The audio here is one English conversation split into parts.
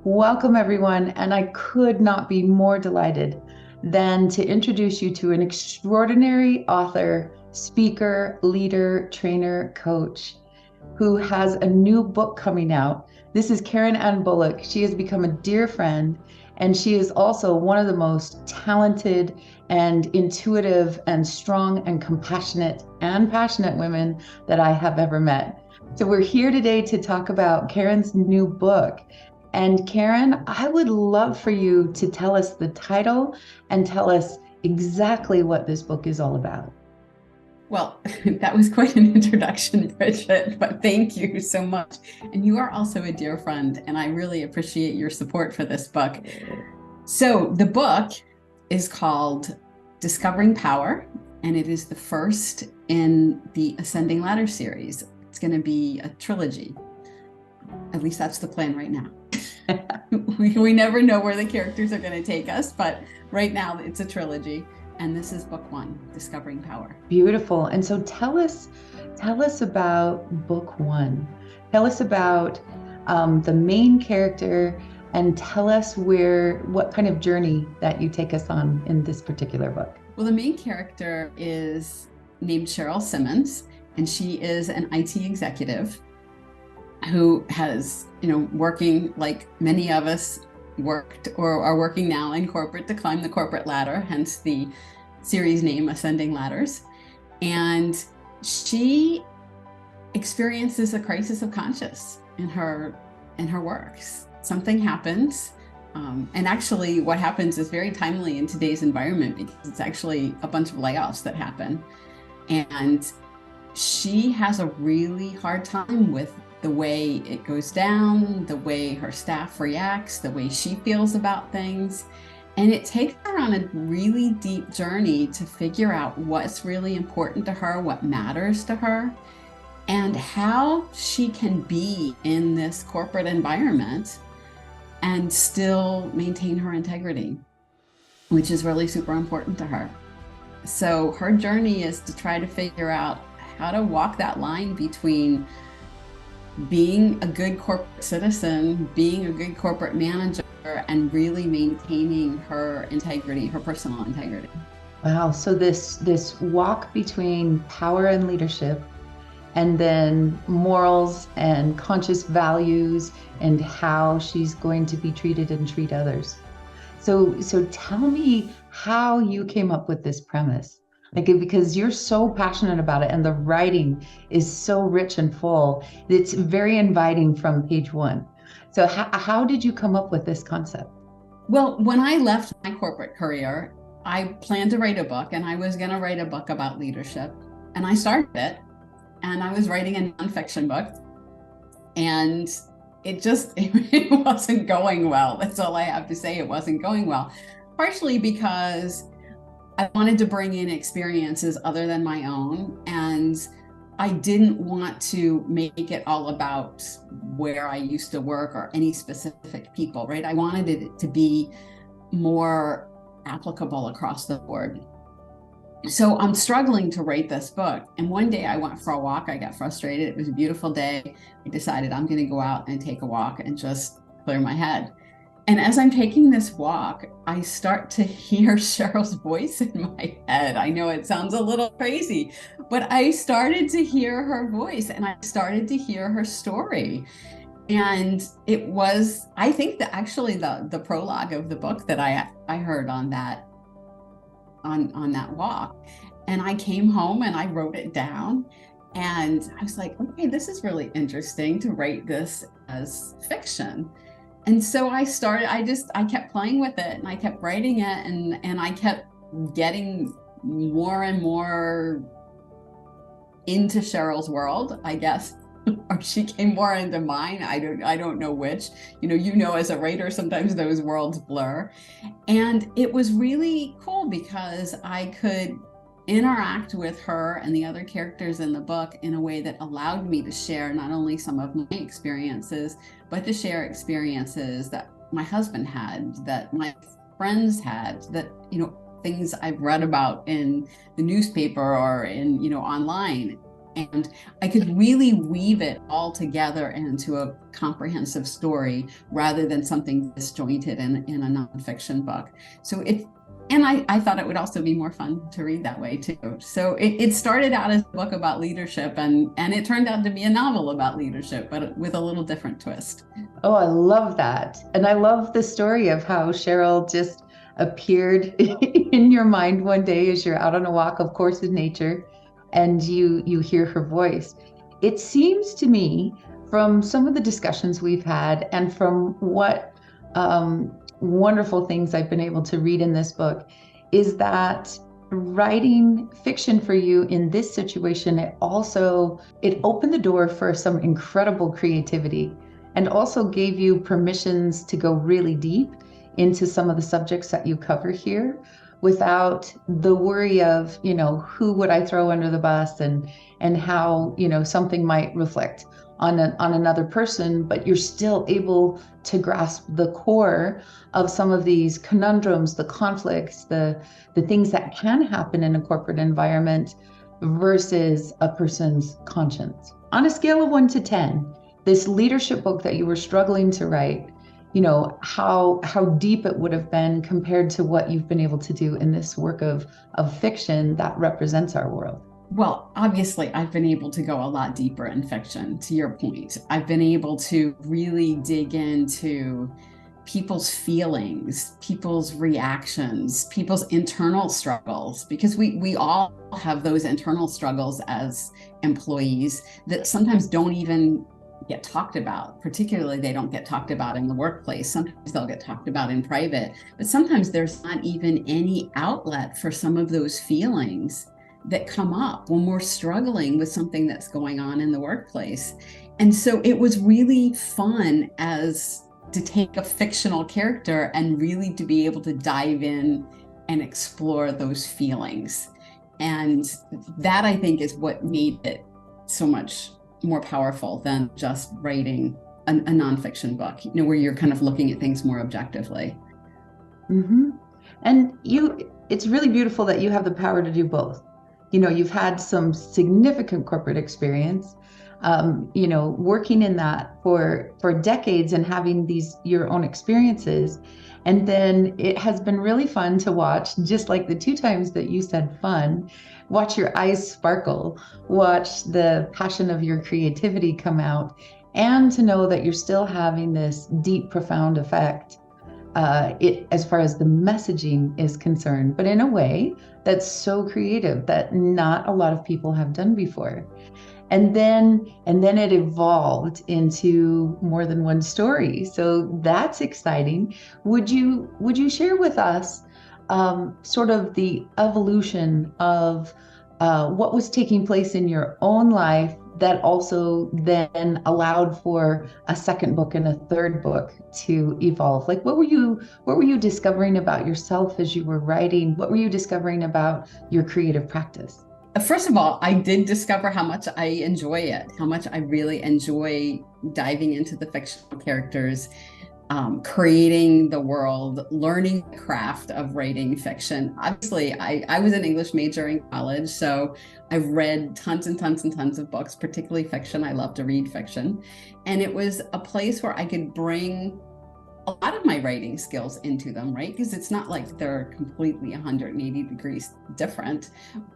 Welcome, everyone, and I could not be more delighted than to introduce you to an extraordinary author, speaker, leader, trainer, coach who has a new book coming out. This is Karen Ann Bulluck. She has become a dear friend, and she is also one of the most talented and intuitive and strong and compassionate and passionate women that I have ever met. So we're here today to talk about Karen's new book. And Karen, I would love for you to tell us the title and tell us exactly what this book is all about. Well, that was quite an introduction, Bridget, but thank you so much. And you are also a dear friend, and I really appreciate your support for this book. So the book is called Discovering Power, and it is the first in the Ascending Ladder series. It's going to be a trilogy. At least that's the plan right now. We never know where the characters are going to take us, but right now it's a trilogy. And this is book one, Discovering Power. Beautiful. And so tell us about book one. Tell us about the main character and tell us what kind of journey that you take us on in this particular book. Well, the main character is named Sheryl Simmons, and she is an IT executive who has, working like many of us worked or are working now in corporate to climb the corporate ladder, hence the series name Ascending Ladders. And she experiences a crisis of conscience in her works. Something happens. And actually what happens is very timely in today's environment because it's actually a bunch of layoffs that happen. And she has a really hard time with the way it goes down, the way her staff reacts, the way she feels about things. And it takes her on a really deep journey to figure out what's really important to her, what matters to her, and how she can be in this corporate environment and still maintain her integrity, which is really super important to her. So her journey is to try to figure out how to walk that line between being a good corporate citizen, being a good corporate manager, and really maintaining her integrity, her personal integrity. Wow. So this walk between power and leadership, and then morals and conscious values and how she's going to be treated and treat others. So tell me how you came up with this premise. Because you're so passionate about it and the writing is so rich and full. It's very inviting from page one. So how did you come up with this concept? Well, when I left my corporate career, I planned to write a book, and I was going to write a book about leadership. And I started it, and I was writing a nonfiction book, and it wasn't going well. That's all I have to say. It wasn't going well, partially because I wanted to bring in experiences other than my own, and I didn't want to make it all about where I used to work or any specific people, right? I wanted it to be more applicable across the board. So I'm struggling to write this book. And one day I went for a walk. I got frustrated. It was a beautiful day. I decided I'm going to go out and take a walk and just clear my head. And as I'm taking this walk, I start to hear Sheryl's voice in my head. I know it sounds a little crazy, but I started to hear her voice and I started to hear her story. And it was, I think that actually the prologue of the book that I heard on that walk. And I came home and I wrote it down. And I was like, okay, this is really interesting to write this as fiction. And so I kept playing with it and I kept writing it and I kept getting more and more into Sheryl's world, I guess, or she came more into mine. I don't know which, as a writer, sometimes those worlds blur. And it was really cool because I could interact with her and the other characters in the book in a way that allowed me to share not only some of my experiences, but to share experiences that my husband had, that my friends had, that, things I've read about in the newspaper or in, online. And I could really weave it all together into a comprehensive story rather than something disjointed in a nonfiction book. So I thought it would also be more fun to read that way too. So it started out as a book about leadership, and it turned out to be a novel about leadership, but with a little different twist. Oh, I love that. And I love the story of how Sheryl just appeared in your mind one day as you're out on a walk, of course, in nature, and you hear her voice. It seems to me from some of the discussions we've had and from what wonderful things I've been able to read in this book is that writing fiction for you in this situation, it opened the door for some incredible creativity and also gave you permissions to go really deep into some of the subjects that you cover here without the worry of, who would I throw under the bus and how, something might reflect on another person, but you're still able to grasp the core of some of these conundrums, the conflicts, the things that can happen in a corporate environment versus a person's conscience. On a scale of 1 to 10, this leadership book that you were struggling to write, how deep it would have been compared to what you've been able to do in this work of fiction that represents our world. Well, obviously, I've been able to go a lot deeper in fiction, to your point. I've been able to really dig into people's feelings, people's reactions, people's internal struggles, because we all have those internal struggles as employees that sometimes don't even get talked about. Particularly, they don't get talked about in the workplace. Sometimes they'll get talked about in private, but sometimes there's not even any outlet for some of those feelings that come up when we're struggling with something that's going on in the workplace. And so it was really fun to take a fictional character and really to be able to dive in and explore those feelings. And that, I think, is what made it so much more powerful than just writing a nonfiction book, where you're kind of looking at things more objectively. Mm-hmm. And it's really beautiful that you have the power to do both. You've had some significant corporate experience, working in that for decades and having your own experiences. And then it has been really fun to watch, just like the 2 times that you said fun, watch your eyes sparkle, watch the passion of your creativity come out, and to know that you're still having this deep, profound effect as far as the messaging is concerned, but in a way that's so creative that not a lot of people have done before. And then it evolved into more than one story. So that's exciting. Would you share with us sort of the evolution of what was taking place in your own life that also then allowed for a second book and a third book to evolve? Like, what were you discovering about yourself as you were writing? What were you discovering about your creative practice? First of all, I did discover how much I enjoy it, how much I really enjoy diving into the fictional characters, creating the world, learning the craft of writing fiction. Obviously, I was an English major in college, so I've read tons and tons and tons of books, particularly fiction. I love to read fiction. And it was a place where I could bring a lot of my writing skills into them, right? Because it's not like they're completely 180 degrees different,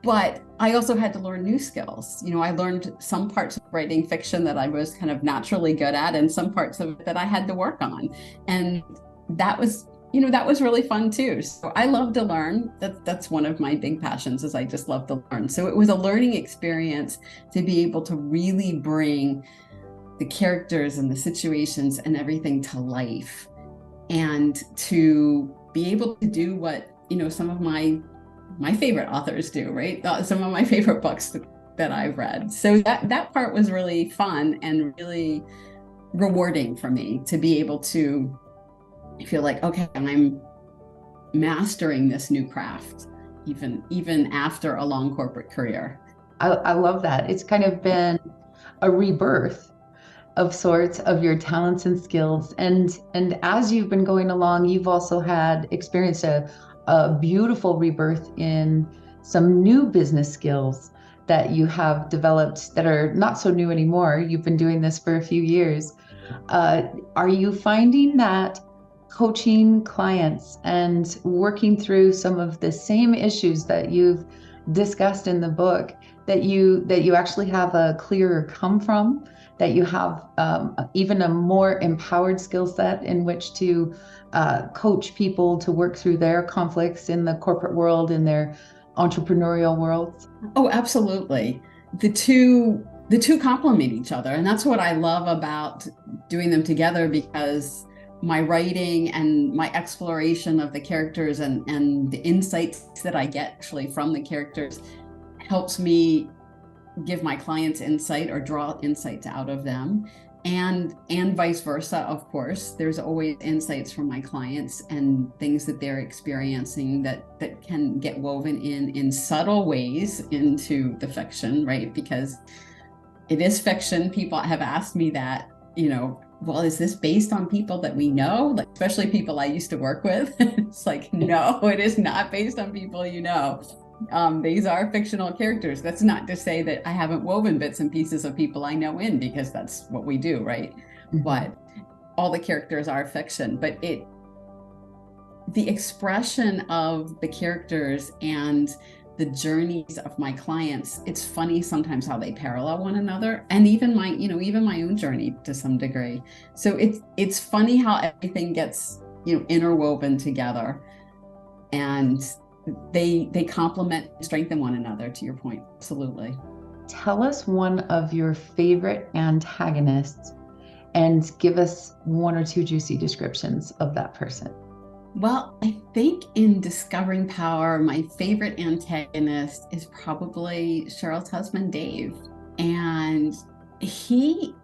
but I also had to learn new skills. I learned some parts of writing fiction that I was kind of naturally good at, and some parts of it that I had to work on. And that was really fun too. So I love to learn. That's one of my big passions, is I just love to learn. So it was a learning experience to be able to really bring the characters and the situations and everything to life, and to be able to do what some of my favorite authors do, right? Some of my favorite books that I've read. So that part was really fun and really rewarding for me, to be able to feel like, okay, I'm mastering this new craft, even after a long corporate career. I love that. It's kind of been a rebirth of sorts of your talents and skills. And as you've been going along, you've also experienced a beautiful rebirth in some new business skills that you have developed that are not so new anymore. You've been doing this for a few years. Are you finding that coaching clients and working through some of the same issues that you've discussed in the book, that you actually have a clearer come from, that you have even a more empowered skill set in which to coach people to work through their conflicts in the corporate world, in their entrepreneurial worlds? Oh, absolutely. The two complement each other, and that's what I love about doing them together, because my writing and my exploration of the characters and the insights that I get actually from the characters helps me give my clients insight or draw insights out of them, and vice versa. Of course, there's always insights from my clients and things that they're experiencing that can get woven in subtle ways into the fiction, right? Because it is fiction. People have asked me that, well, is this based on people that we know? Like, especially people I used to work with. It's like, no, it is not based on people you know. These are fictional characters. That's not to say that I haven't woven bits and pieces of people I know in, because that's what we do, right? Mm-hmm. But all the characters are fiction. But the expression of the characters and the journeys of my clients, it's funny sometimes how they parallel one another, and even my own journey to some degree. So it's funny how everything gets interwoven together, and they complement and strengthen one another, to your point. Absolutely. Tell us one of your favorite antagonists and give us one or two juicy descriptions of that person. Well, I think in Discovering Power, my favorite antagonist is probably Sheryl's husband, Dave. And he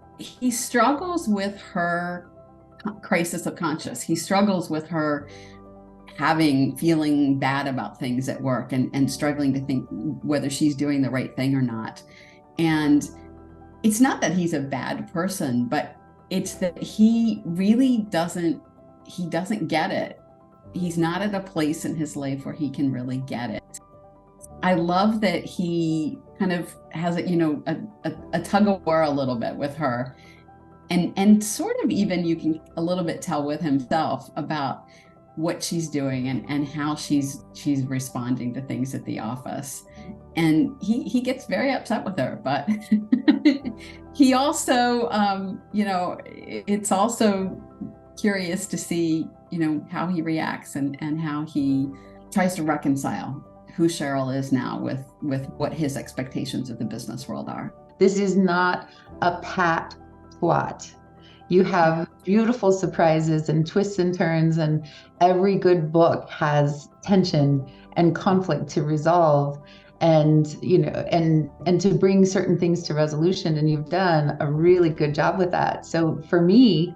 struggles with her crisis of conscience. He struggles with her feeling bad about things at work and struggling to think whether she's doing the right thing or not. And it's not that he's a bad person, but it's that he really doesn't get it. He's not at a place in his life where he can really get it. I love that he kind of has a tug of war a little bit with her, and sort of even you can a little bit tell with himself about what she's doing and how she's responding to things at the office. And he gets very upset with her, but he also, it's also curious to see, how he reacts and how he tries to reconcile who Sheryl is now with what his expectations of the business world are. This is not a pat plot. You have beautiful surprises and twists and turns, and every good book has tension and conflict to resolve, and and to bring certain things to resolution, and you've done a really good job with that. So for me,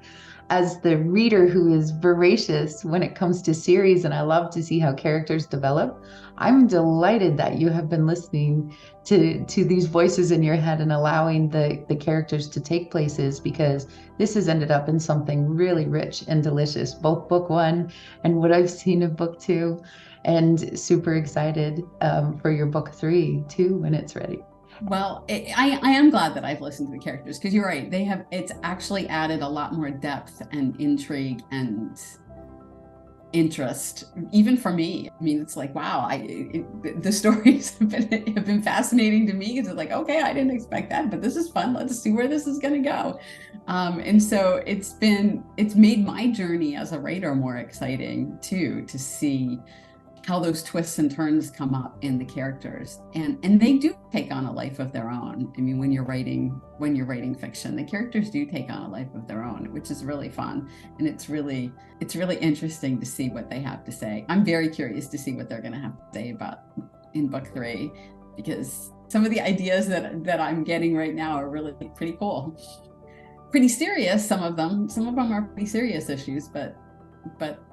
as the reader who is voracious when it comes to series, and I love to see how characters develop, I'm delighted that you have been listening to these voices in your head and allowing the characters to take places, because this has ended up in something really rich and delicious, both book one and what I've seen of book two, and super excited for your book three too when it's ready. Well, I am glad that I've listened to the characters, because you're right. It's actually added a lot more depth and intrigue and interest, even for me. I mean, it's like, wow, the stories have been fascinating to me, because it's like, okay, I didn't expect that, but this is fun. Let's see where this is going to go. And so it's made my journey as a writer more exciting too, to see how those twists and turns come up in the characters, and they do take on a life of their own. I mean, when you're writing fiction, the characters do take on a life of their own, which is really fun, and it's really interesting to see what they have to say. I'm very curious to see what they're going to have to say about in book three, because some of the ideas that I'm getting right now are really pretty cool, pretty serious. Some of them are pretty serious issues, but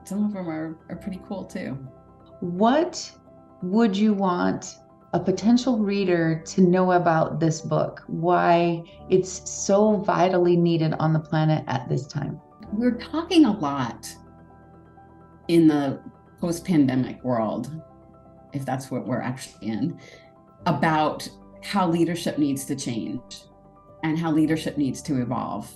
some of them are pretty cool too. What would you want a potential reader to know about this book? Why it's so vitally needed on the planet at this time? We're talking a lot in the post-pandemic world, if that's what we're actually in, about how leadership needs to change and how leadership needs to evolve.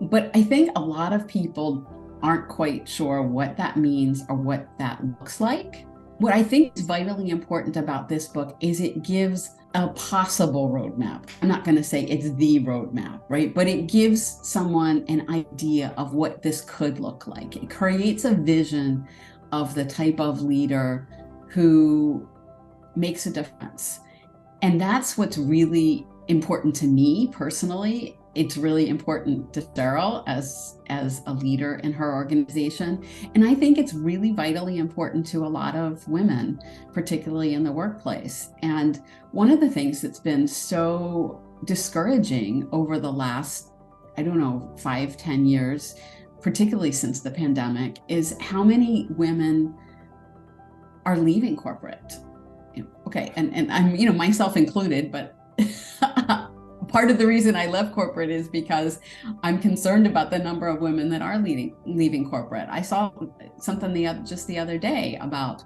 But I think a lot of people aren't quite sure what that means or what that looks like. What I think is vitally important about this book is it gives a possible roadmap. I'm not going to say it's the roadmap, right? But it gives someone an idea of what this could look like. It creates a vision of the type of leader who makes a difference. And that's what's really important to me personally. It's really important to Sheryl as a leader in her organization. And I think it's really vitally important to a lot of women, particularly in the workplace. And one of the things that's been so discouraging over the last, 5-10 years, particularly since the pandemic, is how many women are leaving corporate. Okay, and I'm, myself included, but part of the reason I left corporate is because I'm concerned about the number of women that are leaving corporate. I saw something just the other day about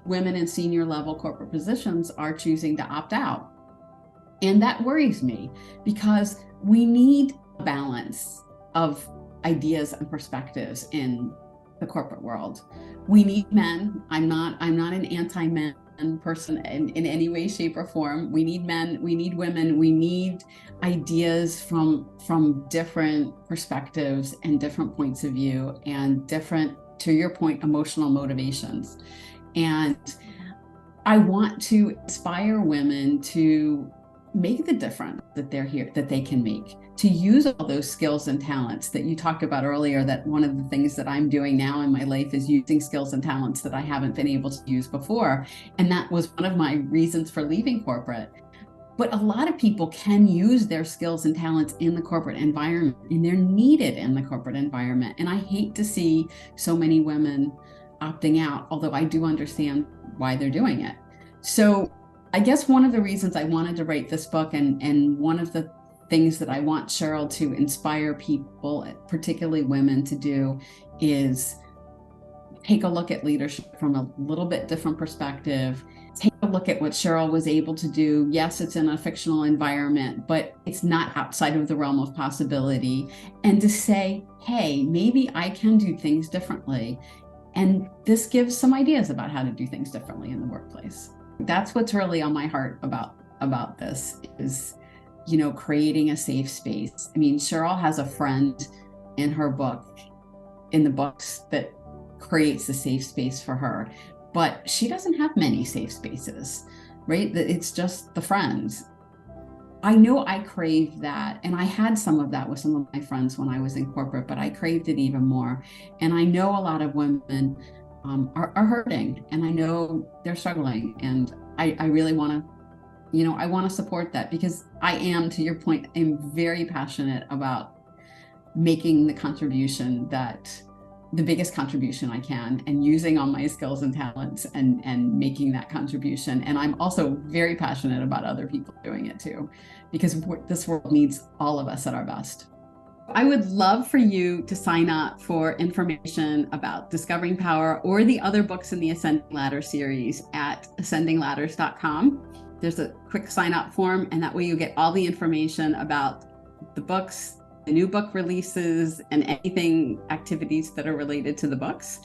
women in senior level corporate positions are choosing to opt out. And that worries me because we need a balance of ideas and perspectives in the corporate world. We need men. I'm not an anti-men person in any way, shape, or form. We need men, we need women, we need ideas from different perspectives and different points of view and different, to your point, emotional motivations. And I want to inspire women to make the difference that they can make, to use all those skills and talents that you talked about earlier. That one of the things that I'm doing now in my life is using skills and talents that I haven't been able to use before. And that was one of my reasons for leaving corporate. But a lot of people can use their skills and talents in the corporate environment, and they're needed in the corporate environment. And I hate to see so many women opting out, although I do understand why they're doing it. So I guess one of the reasons I wanted to write this book, and one of the things that I want Sheryl to inspire people, particularly women, to do, is take a look at leadership from a little bit different perspective. Take a look at what Sheryl was able to do. Yes, it's in a fictional environment, but it's not outside of the realm of possibility. And to say, hey, maybe I can do things differently. And this gives some ideas about how to do things differently in the workplace. That's what's really on my heart about this is, creating a safe space. I mean, Sheryl has a friend in the books that creates a safe space for her, but she doesn't have many safe spaces, right? It's just the friends. I know I crave that, and I had some of that with some of my friends when I was in corporate, but I craved it even more. And I know a lot of women are hurting, and I know they're struggling, and I really want to, I want to support that, because I am, to your point, I'm very passionate about making the biggest contribution I can, and using all my skills and talents and making that contribution. And I'm also very passionate about other people doing it too, because this world needs all of us at our best. I would love for you to sign up for information about Discovering Power or the other books in the Ascending Ladder series at ascendingladders.com. There's a quick sign up form, and that way you get all the information about the books, the new book releases, and anything activities that are related to the books.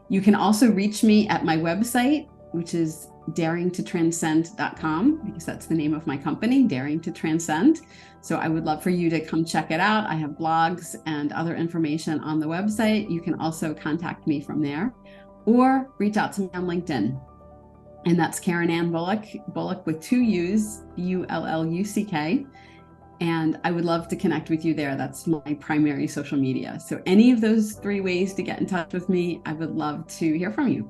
You can also reach me at my website, which is daringtotranscend.com, because that's the name of my company, Daring to Transcend. So I would love for you to come check it out. I have blogs and other information on the website. You can also contact me from there, or reach out to me on LinkedIn. And that's Karen Ann Bulluck with 2 U's, Bulluck. And I would love to connect with you there. That's my primary social media. So any of those 3 ways to get in touch with me, I would love to hear from you.